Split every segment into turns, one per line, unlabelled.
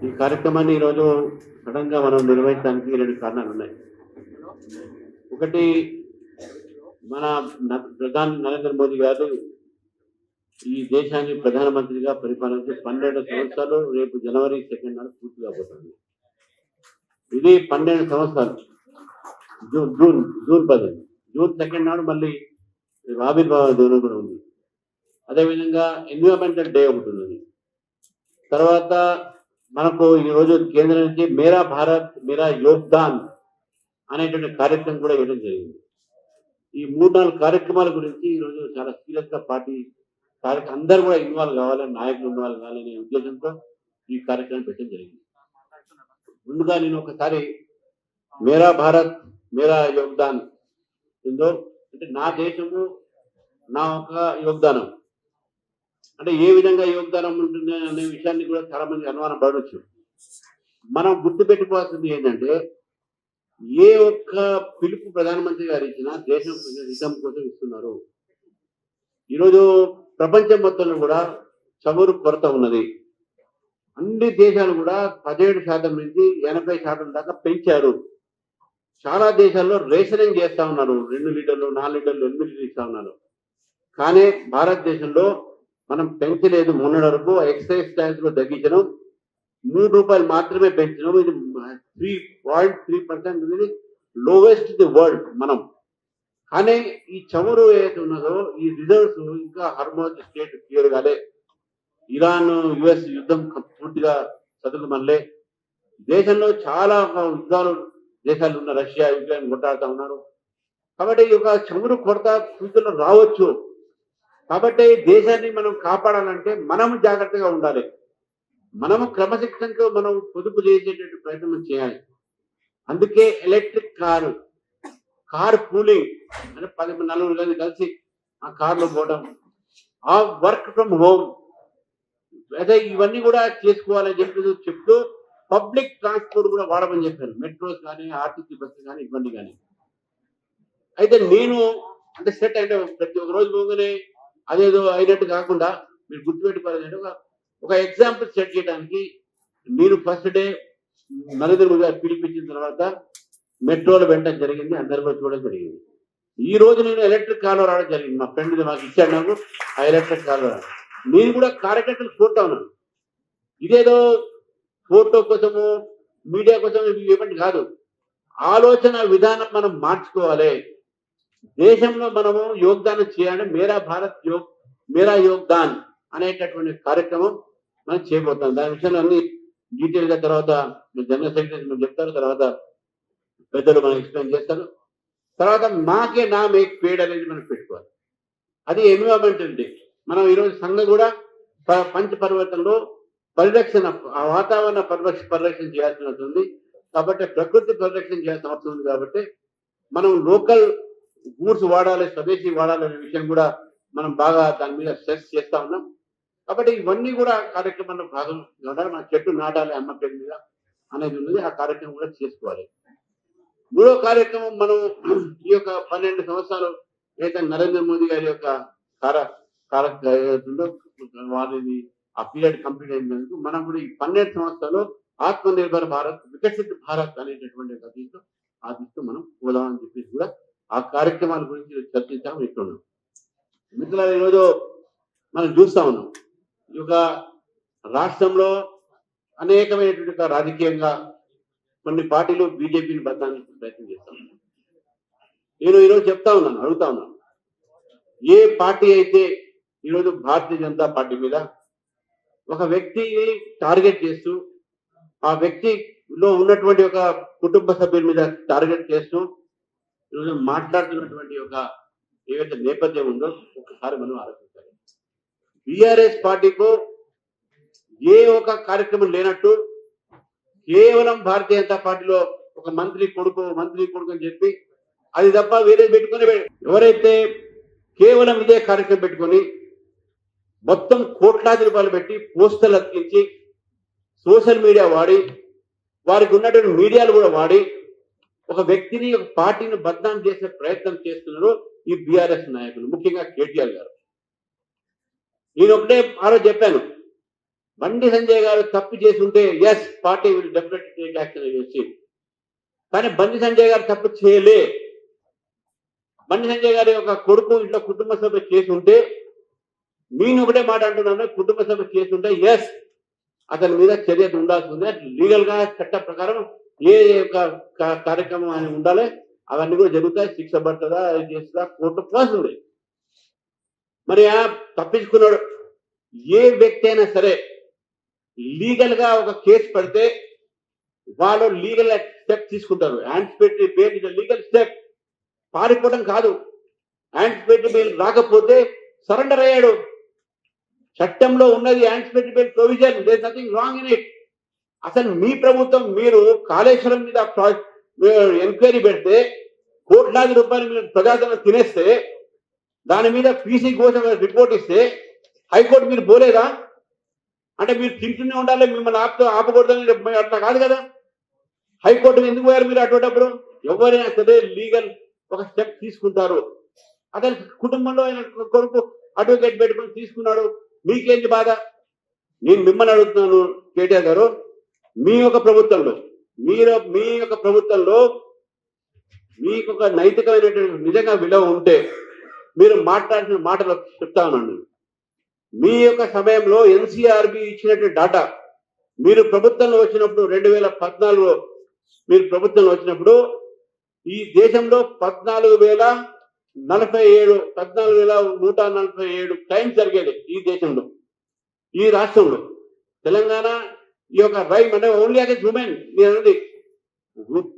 ఈ కార్యక్రమాన్ని ఈరోజు సడన్ గా మనం నిర్వహించడానికి 2 కారణాలు ఉన్నాయి. ఒకటి, మన ప్రధాని నరేంద్ర మోదీ గారు ఈ దేశాన్ని ప్రధానమంత్రిగా పరిపాలించి 12 సంవత్సరాలు రేపు జనవరి 2 నాడు పూర్తి కాబోతుంది. ఇది 12 సంవత్సరాలు. జూన్ 10 జూన్ 2 నాడు మళ్ళీ ఆవిర్భావ దినం కూడా ఉంది. అదేవిధంగా ఎన్విరాన్మెంటల్ డే ఒకటి ఉన్నది. తర్వాత మనకు ఈ రోజు కేంద్రం నుంచి మేరా భారత్ మేరా యోగ్దాన్ అనేటువంటి కార్యక్రమం కూడా ఇవ్వడం జరిగింది. ఈ 3-4 కార్యక్రమాల గురించి ఈరోజు చాలా సీరియస్ గా పార్టీ అందరూ కూడా ఇన్వాల్వ్ కావాలని, నాయకులు ఇన్వాల్వ్ కావాలనే ఉద్దేశంతో ఈ కార్యక్రమం పెట్టడం జరిగింది. ముందుగా నేను ఒకసారి మేరా భారత్ మేరా యోగ్దాన్ ఉందో అంటే నా దేశము నా ఒక యోగ్దానం అంటే ఏ విధంగా యోగ్దానం ఉంటుంది అనే విషయాన్ని కూడా చాలా మంది అనుమానం పడవచ్చు. మనం గుర్తుపెట్టుకోవాల్సింది ఏంటంటే ఏ ఒక్క పిలుపు ప్రధానమంత్రి గారు ఇచ్చినా దేశం హితం కోసం ఇస్తున్నారు. ఈరోజు ప్రపంచం మొత్తంలో కూడా చమురు కొరత ఉన్నది. అన్ని దేశాలు కూడా 17% నుంచి 80% దాకా పెంచారు. చాలా దేశాల్లో రేషనింగ్ చేస్తా ఉన్నారు. 2 లీటర్లు 4 లీటర్లు 8 లీటర్లు ఇస్తా ఉన్నారు. కానీ భారతదేశంలో మనం పెంచలేదు. మొన్నటి వరకు ఎక్సైజ్ ట్యాక్స్ లో తగ్గించడం ₹3 మాత్రమే పెంచడం. ఇది 3.3% ఇది లోవెస్ట్ ది వరల్డ్ మనం. కానీ ఈ చమురు ఏదైతే ఉన్నదో ఈ రిజర్వ్స్ ఇంకా హర్మోజ్ స్టేట్ క్లియర్ కాలే. ఇరాన్ యుఎస్ యుద్ధం పూర్తిగా సతుకుమల్లే. దేశంలో చాలా యుద్ధాలు దేశాలు ఉన్న రష్యా యుక్రెయిన్ కొట్టాడుతూ ఉన్నారు. కాబట్టి ఈ యొక్క చమురు కొరత ఫ్యూచర్లో రావచ్చు. కాబట్టి దేశాన్ని మనం కాపాడాలంటే మనము జాగ్రత్తగా ఉండాలి. మనము క్రమశిక్షణతో మనం పొదుపు చేసేటట్టు ప్రయత్నం చేయాలి. అందుకే ఎలక్ట్రిక్ కార్ పూలింగ్ అంటే 10 కలిసి ఆ కార్లో పోవడం, ఆ వర్క్ ఫ్రమ్ హోమ్, అదే ఇవన్నీ కూడా చేసుకోవాలని చెప్తూ పబ్లిక్ ట్రాన్స్పోర్ట్ కూడా వాడమని చెప్పాను. మెట్రోస్ కానీ ఆర్టీసీ బస్సు కానీ ఇవన్నీ కానీ. అయితే నేను అంటే సెట్ అంటే ప్రతి ఒక్క రోజు పోగానే అదేదో అయినట్టు కాకుండా మీరు గుర్తుపెట్టుకోవాలంటే ఒక ఎగ్జాంపుల్ సెట్ చేయడానికి నేను ఫస్ట్ డే నరేంద్ర మోదీ గారు పిలిపించిన తర్వాత మెట్రోలో వెళ్ళడం జరిగింది. అందరు కూడా చూడడం జరిగింది. ఈ రోజు నేను ఎలక్ట్రిక్ కార్లో రావడం జరిగింది. మా ఫ్రెండ్ మాకు ఇచ్చాడు నాకు ఆ ఎలక్ట్రిక్ కార్లో రావడం. నేను కూడా కార్యకర్తలు చూడతా ఉన్నాను. ఇదేదో ఫోటో కోసము మీడియా కోసం ఇవ్వండి కాదు. ఆలోచన విధానం మనం మార్చుకోవాలి. దేశంలో మనము యోగ్దానం చేయాలి. మేరా భారత్ మేరా యోగ్దాన్ అనేటటువంటి కార్యక్రమం మనం చేయబోతాం. దాని విషయంలో అన్ని డీటెయిల్ గా తర్వాత జనరల్ సెక్రటరీ మనం చెప్తారు. తర్వాత పెద్దలు మనం ఎక్స్ప్లెయిన్ చేస్తారు. తర్వాత మాకే నా మేక్ పేడ్ అనేది మనం పెట్టుకోవాలి. అది ఎన్విరాన్మెంటల్ డే. మనం ఈరోజు సంఘం కూడా పంచ పరివర్తనలో పరిరక్షణ వాతావరణ పరిరక్షణ చేయాల్సి ఉంటుంది. కాబట్టి ప్రకృతి పరిరక్షణ చేయాల్సిన అవసరం ఉంది. కాబట్టి మనం లోకల్ గూడ్స్ వాడాలి, స్వదేశీ వాడాలి అనే విషయం కూడా మనం బాగా దాని మీద స్ట్రెస్ చేస్తా ఉన్నాం. కాబట్టి ఇవన్నీ కూడా కార్యక్రమంలో భాగంగా ఉండాలి. మన చెట్టు నాటాలి అమ్మ పేరు మీద అనేది ఉన్నది. ఆ కార్యక్రమం కూడా చేసుకోవాలి. 3వ కార్యక్రమం మనం ఈ యొక్క 12 సంవత్సరాలు ఏదైతే నరేంద్ర మోదీ గారి యొక్క వారిని ఆ పీరియడ్ కంప్లీట్ అయినందుకు మనం కూడా ఈ 12 సంవత్సరాలు ఆత్మ నిర్భర్ భారత్ వికసిత్ భారత్ అనేటటువంటి ఆ దిశతో మనం పోదామని చెప్పేసి కూడా ఆ కార్యక్రమాల గురించి చర్చించాము. ఇక్కడ ఉన్నాం మిత్రులారా, ఈరోజు మనం చూస్తా ఉన్నాం ఈ యొక్క రాష్ట్రంలో అనేకమైనటువంటి రాజకీయంగా కొన్ని పార్టీలు బీజేపీని బదనానికి ప్రయత్నం చేస్తా ఉన్నాను. నేను ఈరోజు చెప్తా ఉన్నాను, అడుగుతా ఉన్నాను, ఏ పార్టీ అయితే ఈరోజు భారతీయ జనతా పార్టీ మీద ఒక వ్యక్తిని టార్గెట్ చేస్తూ ఆ వ్యక్తిలో ఉన్నటువంటి ఒక కుటుంబ సభ్యుల మీద టార్గెట్ చేస్తూ ఈరోజు మాట్లాడుతున్నటువంటి ఒక ఏవైతే నేపథ్యం ఉందో ఒకసారి మనం ఆలోచించాలి. బీఆర్ఎస్ పార్టీకు ఏ ఒక కార్యక్రమం లేనట్టు కేవలం భారతీయ జనతా పార్టీలో ఒక మంత్రి కొడుకు అని చెప్పి అది తప్ప వేరే పెట్టుకుని ఎవరైతే కేవలం ఇదే కార్యక్రమం పెట్టుకొని మొత్తం కోట్లాది రూపాయలు పెట్టి పోస్టర్లు అతికించి సోషల్ మీడియా వాడి వారికి ఉన్నటువంటి మీడియాలు కూడా వాడి ఒక వ్యక్తిని ఒక పార్టీని బద్నాం చేసే ప్రయత్నం చేస్తున్నారు ఈ బీఆర్ఎస్ నాయకులు, ముఖ్యంగా కేటీఆర్ గారు. నేను ఒకటే ఆ రోజు చెప్పాను, బండి సంజయ్ గారు తప్పు చేసి ఉంటే yes party will definitely take action చేసి, కానీ బండి సంజయ్ గారు తప్పు చేయలే. బండి సంజయ్ గారి యొక్క కొడుకు ఇంట్లో కుటుంబ సభ్య చేసి ఉంటే, నేను ఒకటే మాట అంటున్నాను, కుటుంబ సభ్య చేసి ఉంటే ఎస్ అతని మీద చర్య ఉండాల్సి ఉంది. లీగల్ గా చట్ట ప్రకారం ఏ యొక్క కార్యక్రమం అని ఉండాలి, అవన్నీ కూడా జరుగుతాయి. శిక్ష పడుతుందా, అది చేస్తుందా, కోర్టు పోతుంది. మరి ఆ తప్పించుకున్నాడు. ఏ వ్యక్తి అయినా సరే లీగల్ గా ఒక కేసు పడితే వాళ్ళు లీగల్ స్టెప్ తీసుకుంటారు. Anticipatory bail is legal step. పారిపోవడం కాదు. యాంటిసిపేటరీ బెయిల్ రాకపోతే సరెండర్ అయ్యాడు. చట్టంలో ఉన్నది anticipatory bail provision. There is nothing wrong in it. అసలు మీ ప్రభుత్వం మీరు కాళేశ్వరం మీద ఎంక్వైరీ పెడితే కోట్లాది రూపాయలు మీరు ప్రజాధనం తినేస్తే, దాని మీద పీసీ కోసం రిపోర్ట్ ఇస్తే హైకోర్టు మీరు పోలేదా? అంటే మీరు తింటూనే ఉండాలి, మిమ్మల్ని ఆపకూడదని అట్లా కాదు కదా. హైకోర్టు ఎందుకు పోయారు మీరు అటువంటిప్పుడు? ఎవరైనా సరే లీగల్ ఒక స్టెప్ తీసుకుంటారు. అతని కుటుంబంలో ఆయన కొడుకు అడ్వకేట్ పెట్టుకుని తీసుకున్నాడు, మీకేంటి బాధ? నేను మిమ్మల్ని అడుగుతున్నాను కేటీఆర్ గారు, మీ యొక్క ప్రభుత్వంలో మీకు ఒక నైతికమైనటువంటి నిజంగా విలువ ఉంటే మీరు మాట్లాడిన మాటలు చెప్తా ఉన్నాను. మీ యొక్క సమయంలో ఎన్సీఆర్బి ఇచ్చినటువంటి డాటా, మీరు ప్రభుత్వంలో వచ్చినప్పుడు 2014లో మీరు ప్రభుత్వంలో వచ్చినప్పుడు ఈ దేశంలో 14,147 క్రైమ్స్ జరిగేది ఈ దేశంలో, ఈ రాష్ట్రంలో. తెలంగాణ ఈ యొక్క రైమ్ అంటే ఓన్లీ అగేన్స్ ఉమెన్, నేనది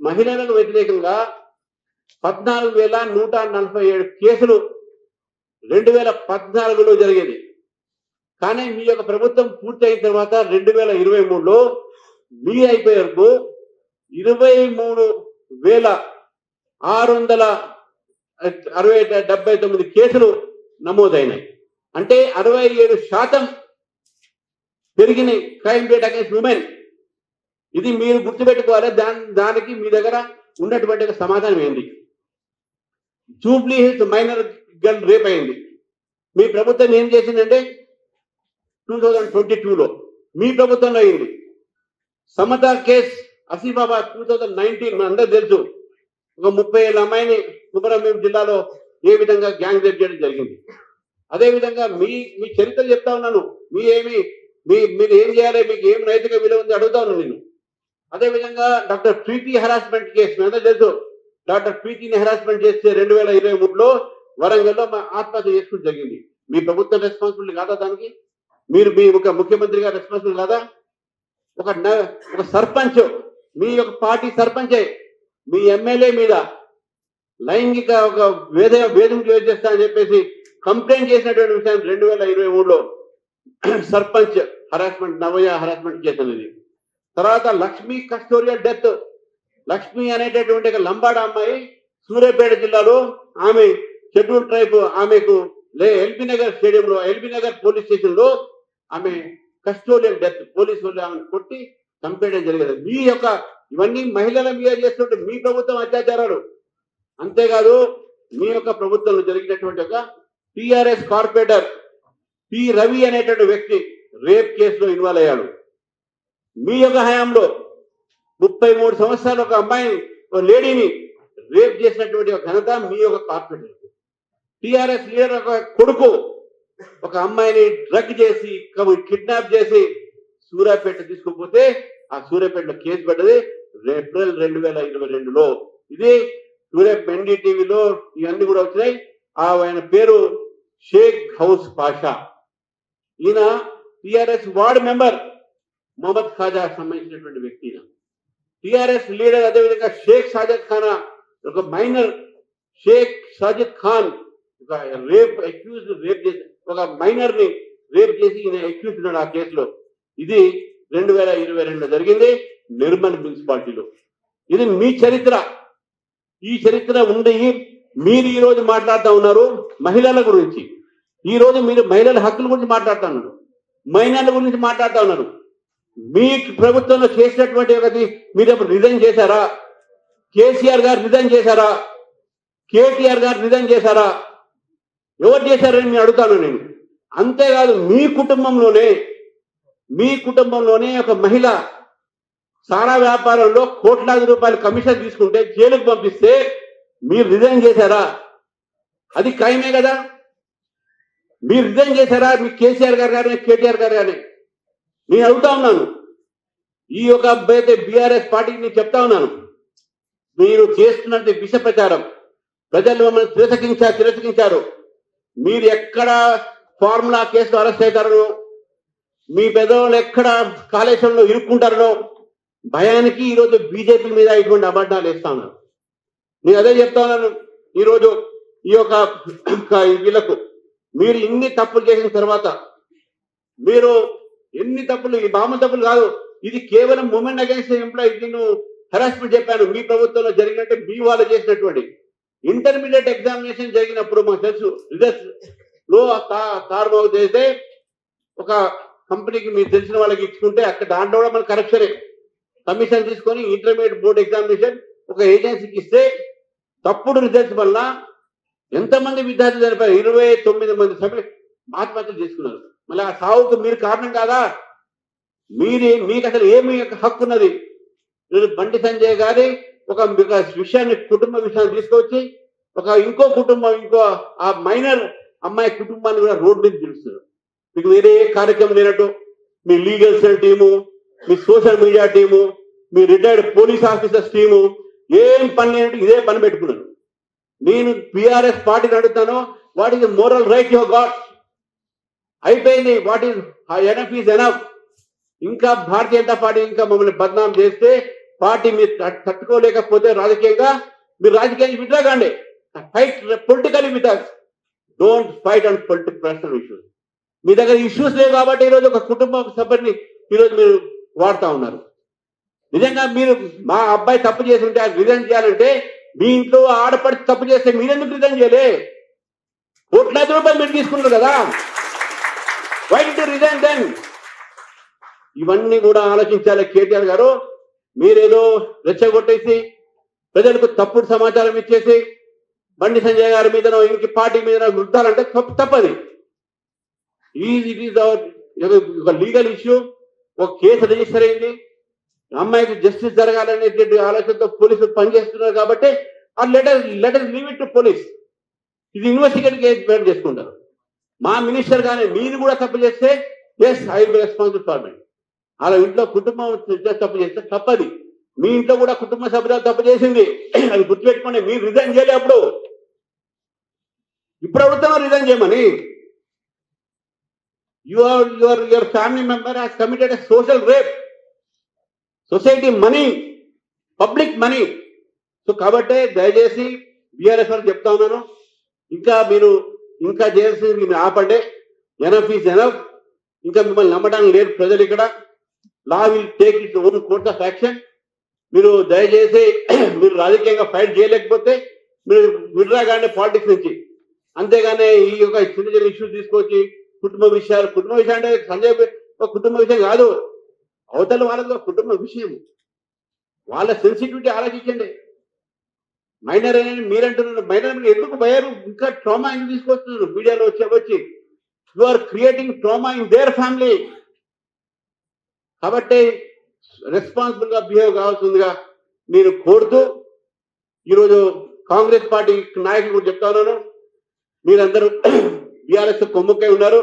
మహిళలకు వ్యతిరేకంగా 14,147 కేసులు 2014లో జరిగేది. కానీ మీ యొక్క ప్రభుత్వం పూర్తి అయిన తర్వాత 2023లో మీ అయిపోయే వరకు 23,679 కేసులు నమోదైనాయి. అంటే 67% పెరిగినాయి క్రైమ్ రేట్ అగేన్స్ ఉమెన్. ఇది మీరు గుర్తుపెట్టుకోవాలి. దానికి మీ దగ్గర ఉన్నటువంటి సమాధానం ఏంటి? Jubilee Hills minor girl rape అయింది. మీ ప్రభుత్వం ఏం చేసిందంటే 2022లో మీ ప్రభుత్వంలో అయింది. సమత కేస్ ఆసిఫాబాద్ 2019 మనందరూ తెలుసు. ఒక 30 ఏళ్ళ అమ్మాయిని కుమరంభీం జిల్లాలో ఏ విధంగా గ్యాంగ్ రేప్ చేయడం జరిగింది. అదేవిధంగా మీ చరిత్ర చెప్తా ఉన్నాను. మీరు ఏం చేయాలి, మీకు ఏం నైతిక విలువ ఉంది అడుగుతా ఉన్నాను నేను. అదేవిధంగా డాక్టర్ ప్రీతి హెరాస్మెంట్ కేసు మనందరూ తెలుసు. డాక్టర్ ప్రీతిని హెరాస్మెంట్ చేస్తే 2023లో వరంగల్లో ఆత్మహత్య చేసుకుని జరిగింది. మీ ప్రభుత్వం రెస్పాన్సిబిలిటీ కాదా దానికి? మీరు మీ ఒక ముఖ్యమంత్రిగా రెస్పాన్సిబుల్ కాదా? ఒక సర్పంచ్, మీ యొక్క పార్టీ సర్పంచే మీ ఎమ్మెల్యే మీద లైంగిక ఒక వేధింపులు చేస్తా అని చెప్పేసి కంప్లైంట్ చేసినటువంటి విషయం 2023లో సర్పంచ్ హరాస్మెంట్, నవయ హరాస్మెంట్ కేసు అనేది. తర్వాత లక్ష్మీ కస్టోరియల్ డెత్. లక్ష్మి అనేటటువంటి లంబాడ అమ్మాయి సూర్యాపేట జిల్లాలో, ఆమె షెడ్యూల్ ట్రైబ్, ఆమెకు ఎల్బీ నగర్ స్టేడియంలో, ఎల్బీ నగర్ పోలీస్ స్టేషన్ లో ఆమె కస్టోరియల్ డెత్, పోలీసు వాళ్ళు ఆమెను కొట్టి చంపేయడం జరిగింది. మీ యొక్క ఇవన్నీ మహిళల మీద చేస్తున్నట్టు మీ ప్రభుత్వం అత్యాచారాలు. అంతేకాదు మీ యొక్క ప్రభుత్వంలో జరిగినటువంటి ఒక టిఆర్ఎస్ కార్పొరేటర్ పి రవి అనేటువంటి వ్యక్తి రేప్ కేసులో ఇన్వాల్వ్ అయ్యాడు. మీ యొక్క హయాంలో 33 సంవత్సరాలు ఒక అమ్మాయిని, ఒక లేడీని రేప్ చేసినటువంటి ఒక ఘనత మీ యొక్క కార్పొరేటర్. టిఆర్ఎస్ లీడర్ ఒక కొడుకు ఒక అమ్మాయిని డ్రగ్ చేసి, కిడ్నాప్ చేసి సూర్యాపేట తీసుకుపోతే ఆ సూర్యాపేటలో కేసు పడ్డది ఏప్రిల్ 2022లో. ఇది ఎన్డీటీవీలో ఇవన్నీ కూడా వచ్చినాయి. ఆయన పేరు షేక్ హౌస్ పాషా. ఈయన TRS ward member Mohammed Khaja సంబంధించినటువంటి వ్యక్తి. టిఆర్ఎస్ లీడర్ అదేవిధంగా షేక్ సాజిద్ ఖాన్, ఒక మైనర్ షేక్ సాజిద్ ఖాన్ ఒక రేప్ చేసి, ఒక మైనర్ ని రేప్ చేసి ఈయన అక్యూజ్ ఉన్నాడు ఆ కేసులో. ఇది 2022లో జరిగింది నిర్మల్ మున్సిపాలిటీలో. ఇది మీ చరిత్ర. ఈ చరిత్ర ఉండి మీరు ఈ రోజు మాట్లాడుతూ ఉన్నారు మహిళల గురించి. ఈ రోజు మీరు మహిళల హక్కుల గురించి మాట్లాడుతూ ఉన్నారు, మైనర్ల గురించి మాట్లాడుతూ ఉన్నారు. మీ ప్రభుత్వంలో చేసినటువంటి ఒకటి మీరు రిజైన్ చేశారా? కేసీఆర్ గారు రిజైన్ చేశారా? కేటీఆర్ గారు రిజైన్ చేశారా? ఎవరు చేశారని నేను అడుగుతాను నేను. అంతేకాదు మీ కుటుంబంలోనే మీ కుటుంబంలోనే ఒక మహిళ సారా వ్యాపారంలో కోట్లాది రూపాయల కమిషన్ తీసుకుంటే జైలుకు పంపిస్తే మీరు రిజైన్ చేశారా? అది ఖాయమే కదా. మీరు రిజైన్ చేశారా? మీ కేసీఆర్ గారు కానీ కేటీఆర్ గారు కానీ నేను అడుగుతా ఉన్నాను. ఈ యొక్క అబ్బాయి బీఆర్ఎస్ పార్టీకి నేను చెప్తా ఉన్నాను, మీరు చేస్తున్నట్టు విష ప్రచారం ప్రజలు మమ్మల్ని తిరస్కరించారు. మీరు ఎక్కడ ఫార్ములా కేసులో అరెస్ట్ అవుతారనో, మీ పెద్దవాళ్ళు ఎక్కడ కాళేశ్వరంలో ఇరుక్కుంటారనో భయానికి ఈరోజు బీజేపీ మీద ఇటువంటి అబద్ధాలు వేస్తా ఉన్నారు. నేను అదే చెప్తా ఉన్నాను. ఈరోజు ఈ యొక్క వీళ్ళకు మీరు ఇన్ని తప్పులు చేసిన తర్వాత, మీరు ఎన్ని తప్పులు, ఈ మామూలు తప్పులు కాదు, ఇది కేవలం మూమెంట్ అగేన్స్ట్ ఎంప్లాయీ. నేను హెరాస్మెంట్ చెప్పాను, మీ ప్రభుత్వంలో జరిగినట్టే మీ వాళ్ళు చేసినటువంటి ఇంటర్మీడియట్ ఎగ్జామినేషన్ జరిగినప్పుడు మాకు తెలుసు, రిజల్ట్స్ లో తారుమారు చేస్తే ఒక కంపెనీకి మీరు తెలిసిన వాళ్ళకి ఇచ్చుకుంటే అక్కడ దాంట్లో కూడా మన కరప్షనే. కమిషన్ తీసుకొని ఇంటర్మీడియట్ బోర్డ్ ఎగ్జామినేషన్ ఒక ఏజెన్సీకి ఇస్తే తప్పుడు రిజల్ట్స్ వల్ల ఎంతమంది విద్యార్థులు చనిపోయారు? 29 మంది సభ్యులు ఆత్మహత్యలు చేసుకున్నారు. మళ్ళీ ఆ సావుకు మీరు కారణం కాదా? మీకు అసలు ఏమి హక్కు ఉన్నది? బండి సంజయ్ గారి ఒక విషయాన్ని, కుటుంబ విషయాన్ని తీసుకొచ్చి ఇంకో కుటుంబం, ఆ మైనర్ అమ్మాయి కుటుంబాన్ని కూడా రోడ్డు మీద పిలుస్తున్నారు. మీకు వేరే కార్యక్రమం లేనట్టు మీ లీగల్ సెల్ టీము, మీ సోషల్ మీడియా టీము, మీ రిటైర్డ్ పోలీస్ ఆఫీసర్స్ టీము ఏం పని లేనట్టు ఇదే పని పెట్టుకున్నారు. నేను బీఆర్ఎస్ పార్టీని అడుగుతాను, what is the moral right you got? అయిపోయింది. What is enough is enough. ఇంకా భారతీయ జనతా పార్టీ ఇంకా మమ్మల్ని బద్నాం చేస్తే పార్టీ మీరు తట్టుకోలేకపోతే మీరు రాజకీయాన్ని విత్డ్రా కాండి. Fight political with us. Don't fight on personal issues. మీ దగ్గర ఇష్యూస్ లేవు కాబట్టి ఈరోజు ఒక కుటుంబ సభ్యుని ఈరోజు మీరు వాడుతా ఉన్నారు. నిజంగా మీరు మా అబ్బాయి తప్పు చేసి ఉంటే అది రిజైన్ చేయాలంటే, మీ ఇంట్లో ఆడపడి తప్పు చేస్తే మీరెందుకు రిజైన్ చేయలే? కోట్లాది రూపాయలు మీరు తీసుకున్నారు కదా, why do you resign then? ఇవన్నీ కూడా ఆలోచించాలి కేటీఆర్ గారు. మీరేదో రెచ్చగొట్టేసి ప్రజలకు తప్పుడు సమాచారం ఇచ్చేసి బండి సంజయ్ గారి మీదనో ఇంక పార్టీ మీదనో వృద్ధాలంటే తప్పది. ఇట్ ఈస్ ఒక లీగల్ ఇష్యూ. ఒక కేసు రిజిస్టర్ అయింది, అమ్మాయికి జస్టిస్ జరగాలనేటువంటి ఆలోచనతో పోలీసులు పనిచేస్తున్నారు కాబట్టి let us leave it to police. ఇది ఇన్వెస్టిగేట్ కేసు చేసుకుంటారు. మా మినిస్టర్ కానీ మీరు కూడా తప్పు చేస్తే yes I will be responsible for me. అలా ఇంట్లో కుటుంబం తప్పు చేస్తే తప్పది. మీ ఇంట్లో కూడా కుటుంబ సభ్యులు తప్పు చేసింది, అది గుర్తుపెట్టుకోండి. మీరు రిజైన్ చేయలే అప్పుడు, ఇప్పుడు అడుగుతామో రిజైన్ చేయమని. Your family member has committed a social rape. Society money, public money. So కాబట్టి దయచేసి బీఆర్ఎస్ వారికి చెప్తా ఉన్నాను, ఇంకా చేయాల్సింది మీరు ఆపండి. Enough is enough. ఇంకా మిమ్మల్ని నమ్మడానికి లేరు ప్రజలు ఇక్కడ. Law will take it own course of action. మీరు దయచేసి మీరు రాజకీయంగా ఫైట్ చేయలేకపోతే మీరు విడ్రా కానీ పాలిటిక్స్ నుంచి. అంతేగాని ఈ యొక్క చిన్న చిన్న ఇష్యూస్ తీసుకొచ్చి కుటుంబ విషయం అంటే సంజయ్ కుటుంబ విషయం కాదు, అవతల వాళ్ళతో కుటుంబ విషయం. వాళ్ళ సెన్సిటివిటీ ఆలోచించండి. మైనర్ అనేది మీరంటున్నారు, మైనర్ ఎందుకు భయారు? ఇంకా ట్రామా ఎందుకు తీసుకొస్తున్నారు? మీడియాలో వచ్చి you are creating trauma in their family. కాబట్టి రెస్పాన్సిబుల్ గా బిహేవ్ కావాల్సిందిగా నేను కోరుతూ, ఈరోజు కాంగ్రెస్ పార్టీ నాయకులు కూడా చెప్తా ఉన్నాను, మీరందరూ బీఆర్ఎస్ కొమ్ముకై ఉన్నారు.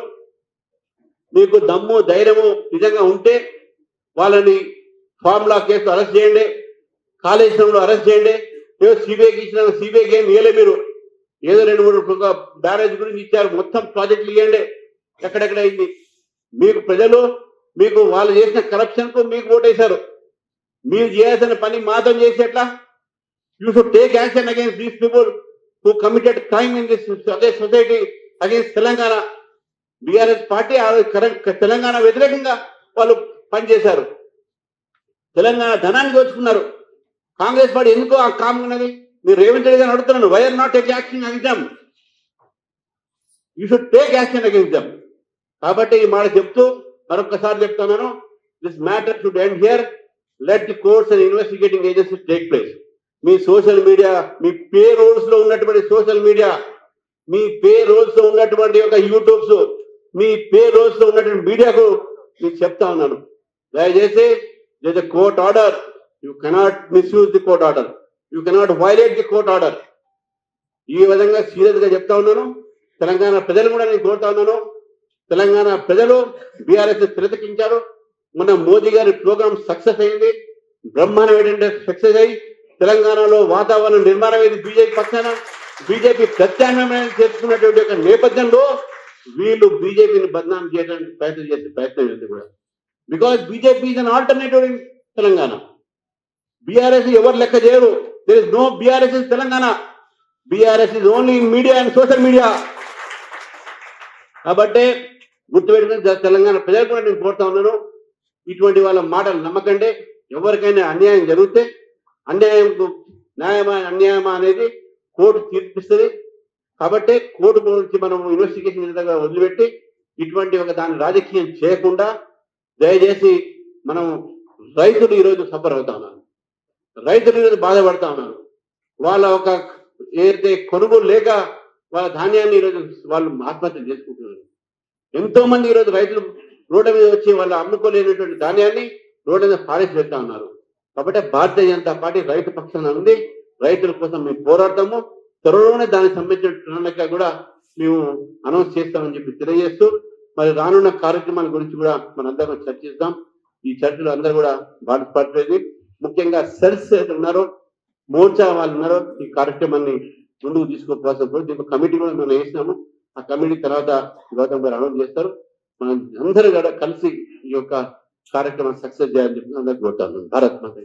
మీకు దమ్ము ధైర్యము నిజంగా ఉంటే వాళ్ళని ఫార్ములా కేసు అరెస్ట్ చేయండి, కాళేశ్వరంలో అరెస్ట్ చేయండి. ఏదో సిబిఐకి ఇచ్చిన సిబిఐకి ఏం ఇవ్వలే మీరు. ఏదో 2-3 బ్యారేజ్ గురించి ఇచ్చారు, మొత్తం ప్రాజెక్టులు ఇవ్వండి. ఎక్కడెక్కడ అయింది? మీకు ప్రజలు మీకు వాళ్ళు చేసిన కరప్షన్ కు మీకు ఓటేశారు. మీరు చేయాల్సిన పని మాత్రం చేసి ఎట్లా? You should take action against these people who committed crime in this society against Telangana. BRS party Telangana వ్యతిరేకంగా వాళ్ళు పనిచేశారు. తెలంగాణ ధనాన్ని దోచుకున్నారు. కాంగ్రెస్ పార్టీ ఎందుకో ఆ కామ్ ఉన్నది. మీరు రేవంత్ రెడ్డి గారిని అడుగుతున్నాను, why are not take action against them? You should take action against them. కాబట్టి ఈ మాట చెప్తూ మరొకసారి చెప్తున్నాను, this matter should end here. Let the courts and investigating agencies take place. మీ సోషల్ మీడియా, మీ పే రోల్స్ లో ఉన్నటువంటి సోషల్ మీడియా, మీ పే రోల్స్ లో ఉన్నటువంటి ఒక యూట్యూబ్స్, మీ పే రోల్స్ లో ఉన్నటువంటి మీడియాకు మీకు చెప్తా ఉన్నాను, దయచేసి there's a court order, you cannot misuse the court order, you cannot violate the court order. ఈ విధంగా సీరియస్ గా చెప్తా ఉన్నాను. తెలంగాణ ప్రజలు కూడా నేను కోరుతా ఉన్నాను, తెలంగాణ ప్రజలు బీఆర్ఎస్ తిరస్కరించారు. మొన్న మోదీ గారి ప్రోగ్రామ్ సక్సెస్ అయింది, బ్రహ్మాండమైన సక్సెస్ అయ్యి తెలంగాణలో వాతావరణం నిర్మాణం అయింది. బీజేపీ పక్షాన బీజేపీ ప్రత్యామ్నాయం చేసుకున్నటువంటి ఒక నేపథ్యంలో వీళ్ళు బీజేపీని బదనాం చేయడానికి ప్రయత్నం ఉంది కూడా. Because BJP is an alternative in Telangana. BRS ఎవరు లెక్క చేయరు. There is no BRS in Telangana. BRS is only in media and social media. కాబట్టి గుర్తుపెట్టుకుని తెలంగాణ ప్రజలు కూడా నేను కోరుతా ఉన్నాను, ఇటువంటి వాళ్ళ మాటలు నమ్మకండి. ఎవరికైనా అన్యాయం జరిగితే అన్యాయంకు న్యాయమా అన్యాయమా అనేది కోర్టు తీర్పిస్తుంది. కాబట్టి కోర్టు గురించి మనం ఇన్వెస్టిగేషన్ వదిలిపెట్టి ఇటువంటి ఒక దాన్ని రాజకీయం చేయకుండా దయచేసి మనం రైతులు ఈరోజు సఫర్ అవుతా ఉన్నారు, రైతులు ఈరోజు బాధపడతా ఉన్నారు. వాళ్ళ ఒక ఏదైతే కొనుగోలు లేక వాళ్ళ ధాన్యాన్ని ఈరోజు వాళ్ళు ఆత్మహత్యలు చేసుకుంటున్నారు. ఎంతో మంది ఈరోజు రైతులు రోడ్డు మీద వచ్చి వాళ్ళు అమ్ముకోలేనటువంటి ధాన్యాన్ని రోడ్డు మీద పారేసి పెడతా ఉన్నారు. కాబట్టి భారతీయ జనతా పార్టీ రైతు పక్షాన ఉంది, రైతుల కోసం మేము పోరాడతాము. త్వరలోనే దానికి సంబంధించిన ప్రణాళిక కూడా మేము అనౌన్స్ చేస్తామని చెప్పి తెలియజేస్తూ, మరి రానున్న కార్యక్రమాల గురించి కూడా మనందరం చర్చిస్తాం. ఈ చర్చలు అందరూ కూడా భాగపడలేదు. ముఖ్యంగా సెల్స్ ఉన్నారో మోర్చా వాళ్ళు ఉన్నారో ఈ కార్యక్రమాన్ని ముందుకు తీసుకోవాల్సిన దీనికి కమిటీ కూడా మనం వేసినాము. ఆ కమిటీ తర్వాత గౌతమ్ గారు అనౌన్స్ చేస్తారు. మనం అందరూ కూడా కలిసి ఈ యొక్క కార్యక్రమం సక్సెస్ చేయాలని చెప్పి అందరికి కోరుతాను. భారత్ మాత.